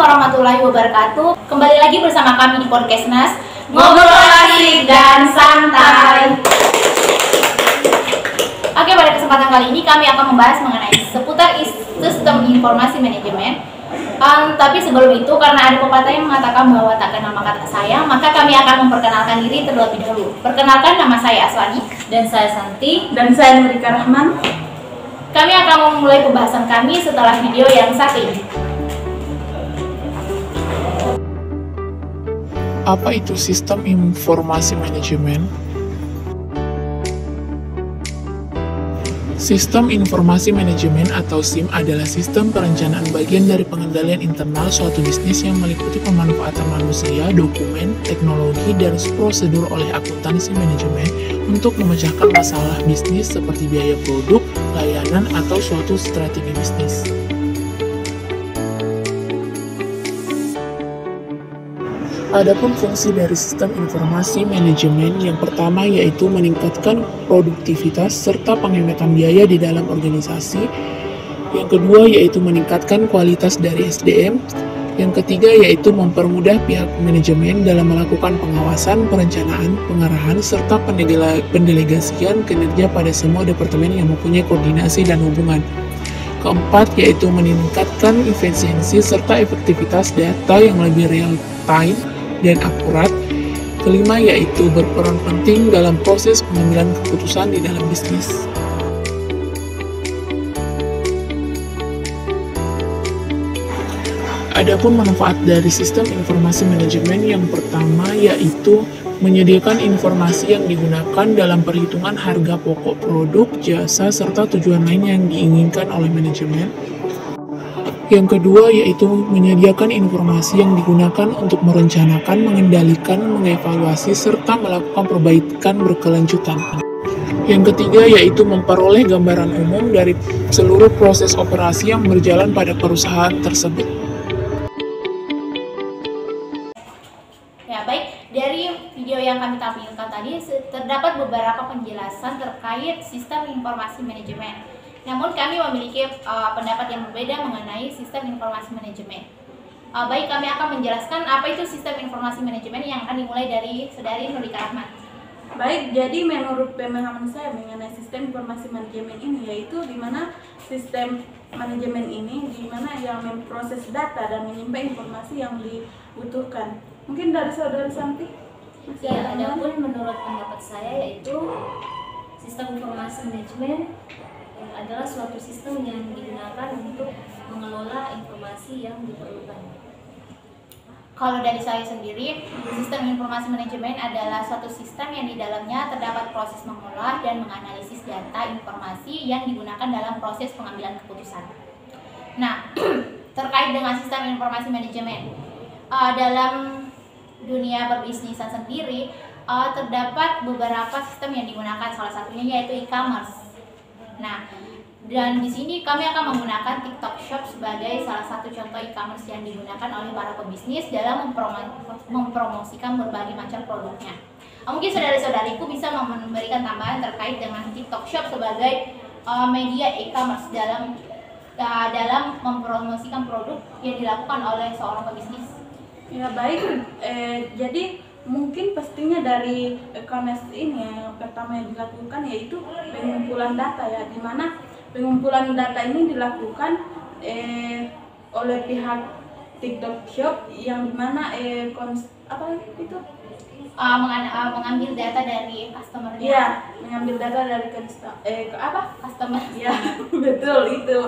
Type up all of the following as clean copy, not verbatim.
warahmatullahi wabarakatuh. Kembali lagi bersama kami di Podcast Nas, ngobrol asik dan santai. Oke, pada kesempatan kali ini kami akan membahas mengenai seputar sistem informasi manajemen. Tapi sebelum itu, karena ada pepatah yang mengatakan bahwa tak kenal maka tak sayang, maka kami akan memperkenalkan diri terlebih dahulu. Perkenalkan, nama saya Aswani, dan saya Santi, dan saya Nurika Rahman. Kami akan memulai pembahasan kami setelah video yang satu ini. Apa itu sistem informasi manajemen? Sistem informasi manajemen atau SIM adalah sistem perencanaan bagian dari pengendalian internal suatu bisnis yang meliputi pemanfaatan manusia, dokumen, teknologi, dan prosedur oleh akuntansi manajemen untuk memecahkan masalah bisnis seperti biaya produk, layanan, atau suatu strategi bisnis. Adapun fungsi dari sistem informasi manajemen yang pertama yaitu meningkatkan produktivitas serta penghematan biaya di dalam organisasi. Yang kedua yaitu meningkatkan kualitas dari SDM. Yang ketiga yaitu mempermudah pihak manajemen dalam melakukan pengawasan, perencanaan, pengarahan, serta pendelegasian kinerja pada semua departemen yang mempunyai koordinasi dan hubungan. Keempat yaitu meningkatkan efisiensi serta efektivitas data yang lebih real time dan akurat. Kelima yaitu berperan penting dalam proses pengambilan keputusan di dalam bisnis. Adapun manfaat dari sistem informasi manajemen yang pertama yaitu menyediakan informasi yang digunakan dalam perhitungan harga pokok produk, jasa, serta tujuan lain yang diinginkan oleh manajemen. Yang kedua yaitu menyediakan informasi yang digunakan untuk merencanakan, mengendalikan, mengevaluasi, serta melakukan perbaikan berkelanjutan. Yang ketiga yaitu memperoleh gambaran umum dari seluruh proses operasi yang berjalan pada perusahaan tersebut. Ya, baik. Dari video yang kami tampilkan tadi, terdapat beberapa penjelasan terkait sistem informasi manajemen. Namun kami memiliki pendapat yang berbeda mengenai sistem informasi manajemen. Baik, kami akan menjelaskan apa itu sistem informasi manajemen yang akan dimulai dari Saudari Nurika Rahman. Baik, jadi menurut pemahaman saya mengenai sistem informasi manajemen ini yaitu di mana sistem manajemen ini di mana yang memproses data dan menyimpan informasi yang dibutuhkan. Mungkin dari Saudari Santi? Ya, adapun menurut pendapat saya yaitu sistem informasi manajemen adalah suatu sistem yang digunakan untuk mengelola informasi yang diperlukan. Kalau dari saya sendiri, sistem informasi manajemen adalah suatu sistem yang di dalamnya terdapat proses mengolah dan menganalisis data informasi yang digunakan dalam proses pengambilan keputusan. Nah, terkait dengan sistem informasi manajemen, dalam dunia perbisnisan sendiri, terdapat beberapa sistem yang digunakan, salah satunya yaitu e-commerce. Nah, dan di sini kami akan menggunakan TikTok Shop sebagai salah satu contoh e-commerce yang digunakan oleh para pebisnis dalam mempromosikan berbagai macam produknya. Mungkin saudari-saudariku bisa memberikan tambahan terkait dengan TikTok Shop sebagai media e-commerce dalam mempromosikan produk yang dilakukan oleh seorang pebisnis. Ya baik, jadi mungkin pastinya dari e-commerce ini yang pertama yang dilakukan yaitu pengumpulan data ya, di mana pengumpulan data ini dilakukan oleh pihak TikTok Shop yang dimana mengambil data dari customer. Iya, mengambil data dari customer. Ya, betul itu.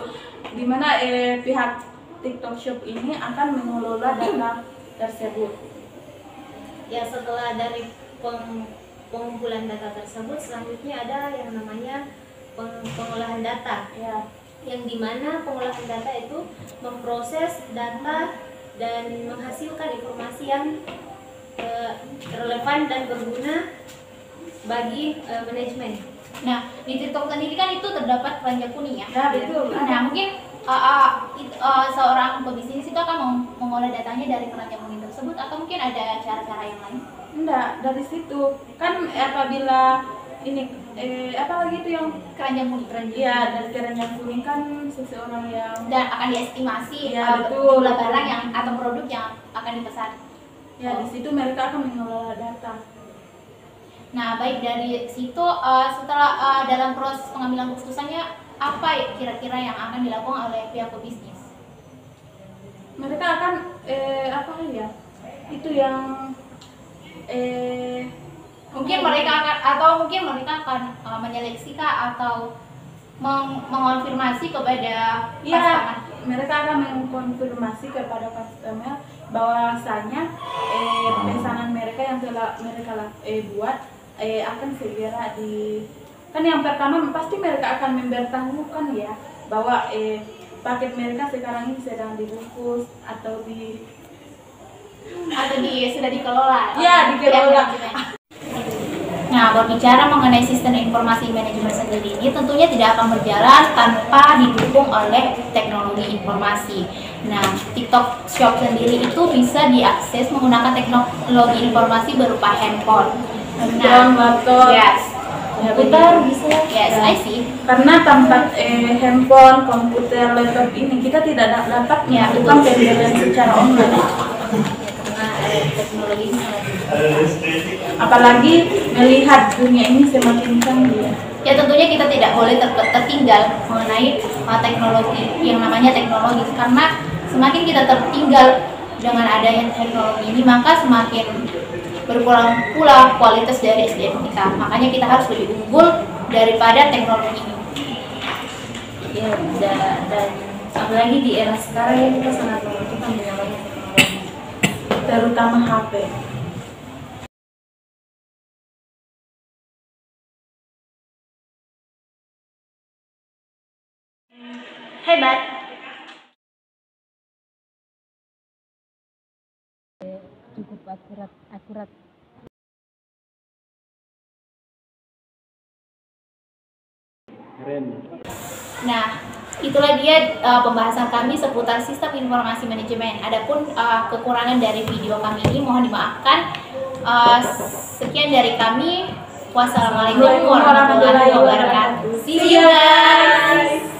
Dimana pihak TikTok Shop ini akan mengelola data tersebut. Ya, setelah dari pengumpulan data tersebut, selanjutnya ada yang namanya pengolahan data. Ya. Yang dimana pengolahan data itu memproses data dan menghasilkan informasi yang relevan dan berguna bagi manajemen. Nah, di TikTok sendiri kan itu terdapat keranjang kuning ya. Ya, betul. Nah, mungkin seorang pebisnis itu akan mengolah datanya dari keranjang kuning tersebut, atau mungkin ada cara-cara yang lain? Enggak, dari situ kan apabila ini apa lagi itu yang keranjang kuning. Iya, dari keranjang kuning kan seseorang yang dan akan diestimasi ya, betul. jumlah barang yang atau produk mengenali pesan. Ya, di situ mereka akan mengelola data. Nah, baik dari situ setelah dalam proses pengambilan keputusannya apa kira-kira yang akan dilakukan oleh pihak pebisnis? Mereka akan apa ya? Itu yang Mungkin mereka akan menyeleksi kah atau mengonfirmasi kepada ya, customer? mereka akan mengkonfirmasi kepada customer bahwasanya pesanan mereka yang telah mereka buat akan segera kan yang pertama pasti mereka akan memberitahukan ya bahwa paket mereka sekarang ini sedang dibungkus atau sudah dikelola. Ya, dikelola. Nah, berbicara mengenai sistem informasi manajemen sendiri ini tentunya tidak akan berjalan tanpa didukung oleh teknologi informasi. Nah, TikTok Shop sendiri itu bisa diakses menggunakan teknologi informasi berupa handphone. laptop. Yes. Komputer bisa. Yes, I see. Karena tanpa handphone, komputer, laptop ini kita tidak dapat Ya, melakukan pembelian secara online. Karena teknologi ini sangat Apalagi melihat dunia ini semakin canggih. Ya, tentunya kita tidak boleh tertinggal mengenai teknologi yang namanya teknologi, karena semakin kita tertinggal dengan adanya teknologi ini maka semakin berkurang pula kualitas dari SDM kita. Makanya kita harus lebih unggul daripada teknologi ini. ya dan apalagi di era sekarang ya kita sangat membutuhkan dengan teknologi. Terutama HP. Hebat. Cukup akurat. Nah, itulah dia pembahasan kami seputar sistem informasi manajemen. Adapun kekurangan dari video kami ini mohon dimaafkan. Sekian dari kami. Wassalamualaikum warahmatullahi wabarakatuh. See you guys.